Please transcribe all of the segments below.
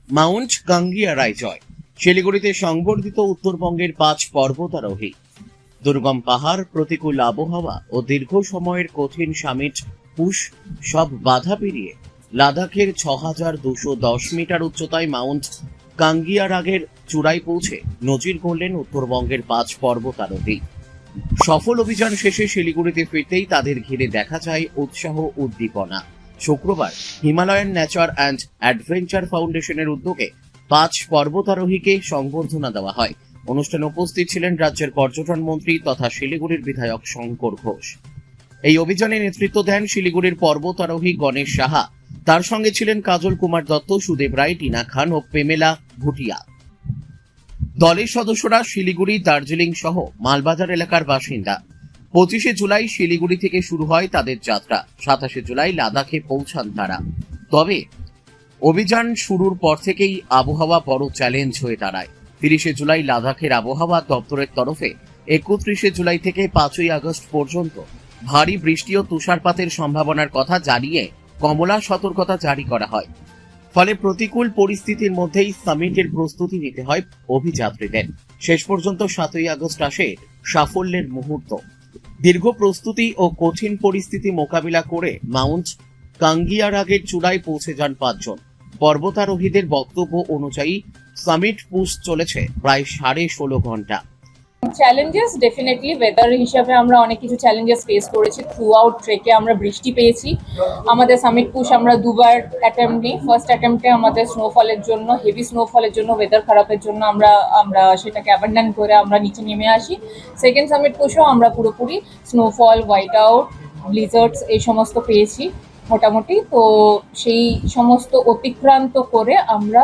Mount গাঙ্গিয়ারায় জয়। শিলিগুড়িতে সংবর্ধিত উত্তরবঙ্গের 5 পর্বতারোহী। দুর্গম পাহাড়, প্রতিকূল আবহাওয়া ও দীর্ঘ সময়ের কঠিন সামিট পুশ সব বাধা পেরিয়ে লাদাখের 6210 মিটার উচ্চতায় মাউন্ট কাঙ্গিয়ারাগের চূড়ায় পৌঁছে নজির গড়লেন উত্তরবঙ্গের 5 পর্বতারোহী। সফল অভিযান শেষে শিলিগুড়িতে ফিরতেই তাদের ঘিরে দেখা যায় উৎসাহ উদ্দীপনা। শুক্রবার হিমালয়ান নেচার অ্যান্ড অ্যাডভেঞ্চার ফাউন্ডেশনের উদ্যোগে 5 পর্বতারোহীকে সংবর্ধনা দেওয়া হয়। অনুষ্ঠানে উপস্থিত ছিলেন রাজ্যের পর্যটন মন্ত্রী তথা শিলিগুড়ির বিধায়ক শঙ্কর ঘোষ। এই অভিযানে নেতৃত্ব দেন শিলিগুড়ির পর্বতারোহী গণেশ সাহা। তার সঙ্গে ছিলেন কাজল কুমার দত্ত, সুদেব রায়, টিনা খান ও পেমেলা ভুটিয়া। দলের সদস্যরা শিলিগুড়ি, দার্জিলিং সহ মালবাজার এলাকার বাসিন্দা। 25শে জুলাই শিলিগুড়ি থেকে শুরু হয় তাদের যাত্রা। 27শে জুলাই লাদাখে পৌঁছান তারা। তবে অভিযান শুরুর পর থেকেই আবহাওয়া বড় চ্যালেঞ্জ হয়ে দাঁড়ায়। 30শে জুলাই লাদাখের আবহাওয়া দপ্তরের তরফে 31শে জুলাই থেকে 5ই আগস্ট পর্যন্ত ভারী বৃষ্টি ও তুষারপাতের সম্ভাবনার কথা জানিয়ে কমলা সতর্কতা জারি করা হয়। ফলে প্রতিকূল পরিস্থিতির মধ্যেই সামিটের প্রস্তুতি নিতে হয় অভিযাত্রীদের। শেষ পর্যন্ত 7ই আগস্ট আসে সাফল্যের মুহূর্ত। দীর্ঘ প্রস্তুতি ও কঠিন পরিস্থিতি মোকাবিলা করে মাউন্ট কাঙ্গিয়ারাগের চূড়ায় পৌঁছে যান 5 জন। পর্বতারোহীদের বক্তব্য অনুযায়ী সামিট পুশ চলেছে প্রায় 16.5 ঘন্টা। চ্যালেঞ্জেস ডেফিনেটলি ওয়েদার হিসাবে আমরা অনেক কিছু চ্যালেঞ্জেস ফেস করেছি। থ্রু আউট ট্রেকে আমরা বৃষ্টি পেয়েছি। আমাদের সামিট পুশ আমরা দুবার অ্যাটেম্প নিই। ফার্স্ট অ্যাটেম্পটে আমাদের স্নোফলের জন্য, হেভি স্নোফলের জন্য, ওয়েদার খারাপের জন্য আমরা সেটাকে অ্যাবান্ডন করে আমরা নিচে নেমে আসি। সেকেন্ড সামিট পুশও আমরা পুরোপুরি স্নোফল, হোয়াইট আউট, ব্লিজার্ডস এই সমস্ত পেয়েছি মোটামুটি। তো সেই সমস্ত অতিক্রান্ত করে আমরা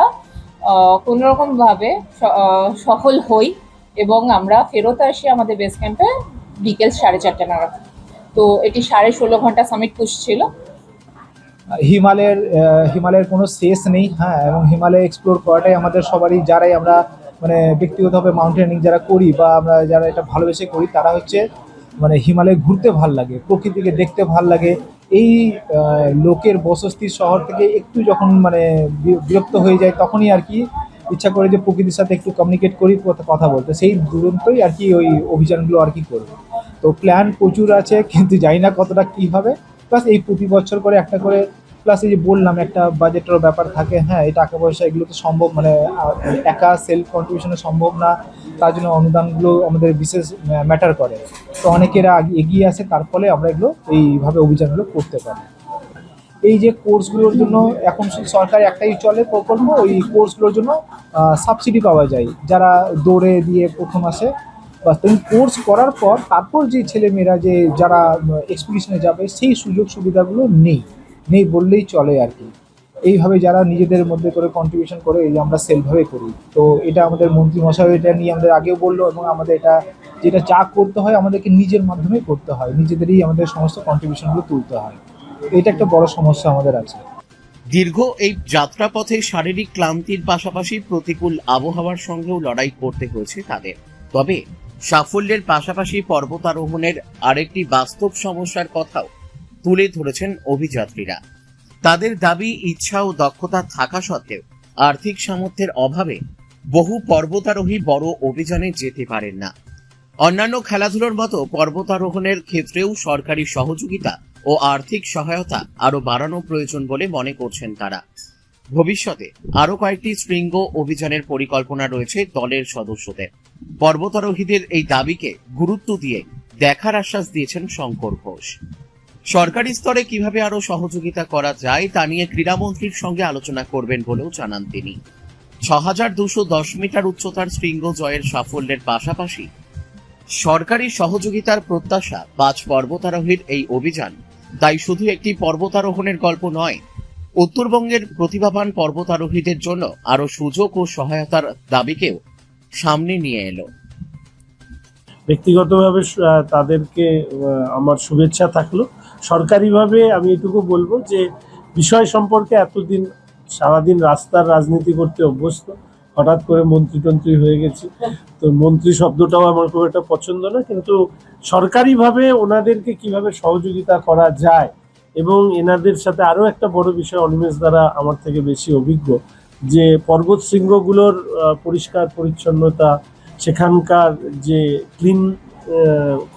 কোনোরকমভাবে সফল হই এবং আমরা ফেরত আসি আমাদের বেস ক্যাম্পে বিকেল 4:30 নাগাদ। তো এটি 16.5 ঘন্টা সামিট পুশ ছিল। হিমালয়ের কোনো শেষ নেই, হ্যাঁ, এবং হিমালয় এক্সপ্লোর করাটাই আমাদের সবারই, যারাই আমরা মানে ব্যক্তিগতভাবে মাউন্টেনিং যারা করি বা আমরা যারা এটা ভালোবেসে করি, তারা হচ্ছে মানে হিমালয় ঘুরতে ভাল লাগে, প্রকৃতিকে দেখতে ভাল লাগে। এই লোকের বসতির শহর থেকে একটু যখন মানে বিরক্ত হয়ে যায়, তখনই আর কি ইচ্ছা করে যে প্রকৃতির সাথে একটু কমিউনিকেট করি, কথা বলতে। সেই দুরন্তই আর কি ওই অভিযানগুলো আর কি করবো। তো প্ল্যান প্রচুর আছে, কিন্তু জানি না কতটা কী হবে। প্লাস এই প্রতি বছর করে একটা করে, প্লাস এই যে বললাম একটা বাজেটেরও ব্যাপার থাকে, হ্যাঁ, এই টাকা পয়সা এগুলো তো সম্ভব মানে একা সেলফ কন্ট্রিবিউশনে সম্ভব না। তার জন্য অনুদানগুলো আমাদের বিশেষ ম্যাটার করে। তো অনেকেরা এগিয়ে আসে, তার ফলে আমরা এগুলো এইভাবে অভিযানগুলো করতে পারি। এই যে কোর্সগুলোর জন্য এখন সরকার একটাই চলে প্রকল্প, ওই কোর্সগুলোর জন্য সাবসিডি পাওয়া যায় যারা দৌড়ে দিয়ে প্রথম আসে। বা কোর্স করার পর তারপর যে ছেলেমেয়েরা যে যারা এক্সপিডিশনে যাবে, সেই সুযোগ সুবিধাগুলো নেই বললেই চলে আর কি। এইভাবে যারা নিজেদের মধ্যে করে কন্ট্রিবিউশন করে, এই যে আমরা সেলফভাবে করি। তো এটা আমাদের মন্ত্রী মশাই এটা নিয়ে আমাদের আগেও বললো, এবং আমাদের এটা যেটা যা করতে হয় আমাদেরকে নিজের মাধ্যমেই করতে হয়, নিজেদেরই আমাদের সমস্ত কন্ট্রিবিউশনগুলো তুলতে হয়। এটা একটা বড় সমস্যা আমাদের আছে। দীর্ঘ এই যাত্রাপথে শারীরিক ক্লান্তির পাশাপাশি প্রতিকূল আবহাওয়ার সঙ্গেও লড়াই করতে হয়েছে তাদের। তবে সাফল্যের পাশাপাশি পর্বতারোহণের আরেকটি বাস্তব সমস্যার কথাও তুলে ধরেছেন অভিযাত্রীরা। তাদের দাবি, ইচ্ছা ও দক্ষতা থাকা সত্ত্বেও আর্থিক সামর্থ্যের অভাবে বহু পর্বতারোহী বড় অভিযানে যেতে পারেন না। অন্যান্য খেলাধুলার মতো পর্বতারোহণের ক্ষেত্রেও সরকারি সহযোগিতা ও আর্থিক সহায়তা আরো বাড়ানো প্রয়োজন বলে মনে করছেন তারা। ভবিষ্যতে আরো কয়েকটি শৃঙ্গ অভিযানের পরিকল্পনা রয়েছে দলের সদস্যদের। পর্বতারোহীদের এই দাবিকে গুরুত্ব দিয়ে দেখার আশ্বাস দিয়েছেন শঙ্কর ঘোষ। সরকারি স্তরে কিভাবে আরো সহযোগিতা করা যায় তা নিয়ে ক্রীড়ামন্ত্রীর সঙ্গে আলোচনা করবেন বলেও জানান তিনি। 6210 মিটার উচ্চতার শৃঙ্গ জয়ের সাফল্যের পাশাপাশি সরকারি সহযোগিতার প্রত্যাশা 5 পর্বতারোহীর এই অভিযান তাই শুধু একটি পর্বতারোহণের গল্প নয়, উত্তরবঙ্গের প্রতিভাবান পর্বতারোহীদের জন্য আরো সুযোগ ও সহায়তার দাবিকেও সামনে নিয়ে এলো। ব্যক্তিগতভাবে তাদেরকে আমার শুভেচ্ছা থাকলো। সরকারিভাবে আমি এটুকু বলবো যে বিষয় সম্পর্কে এতদিন সারাদিন রাস্তার রাজনীতি করতে অভ্যস্ত, হঠাৎ করে মন্ত্রী হয়ে গেছি। তো মন্ত্রী শব্দটাও আমার খুব একটা পছন্দ না, কিন্তু সরকারিভাবে ওনাদেরকে কিভাবে সহযোগিতা করা যায়, এবং এনাদের সাথে আরও একটা বড় বিষয়, অনিমেষ দ্বারা আমার থেকে বেশি অভিজ্ঞ, যে পর্বত শৃঙ্গগুলোর পরিষ্কার পরিচ্ছন্নতা, সেখানকার যে ক্লিন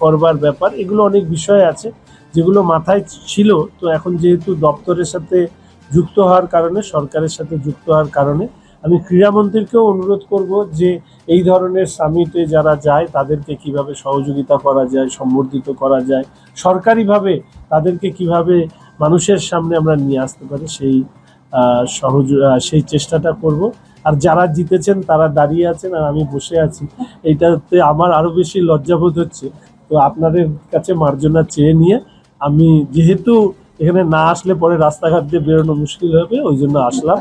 করবার ব্যাপার, এগুলো অনেক বিষয় আছে যেগুলো মাথায় ছিল। তো এখন যেহেতু দপ্তরের সাথে যুক্ত হওয়ার কারণে, সরকারের সাথে যুক্ত হওয়ার কারণে আমি ক্রীড়ামন্ত্রীকেও অনুরোধ করব যে এই ধরনের সামিটে যারা যায় তাদেরকে কিভাবে সহযোগিতা করা যায়, সম্বর্ধিত করা যায়, সরকারিভাবে তাদেরকে কিভাবে মানুষের সামনে আমরা নিয়ে আসতে পারি, সেই চেষ্টাটা করব। আর যারা জিতেছেন তারা দাঁড়িয়ে আছেন আর আমি বসে আছি, এইটাতে আমার আরো বেশি লজ্জাবোধ হচ্ছে। তো আপনাদের কাছে মার্জনা চেয়ে নিয়ে, আমি যেহেতু এখানে না আসলে পরে রাস্তাঘাট দিয়ে বেরোনো মুশকিল হবে, ওই জন্য আসলাম।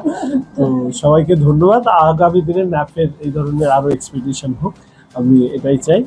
তো সবাইকে ধন্যবাদ। আগামী দিনে ন্যাপের এই ধরনের আরো এক্সপিডিশন হোক, আমি এটাই চাই।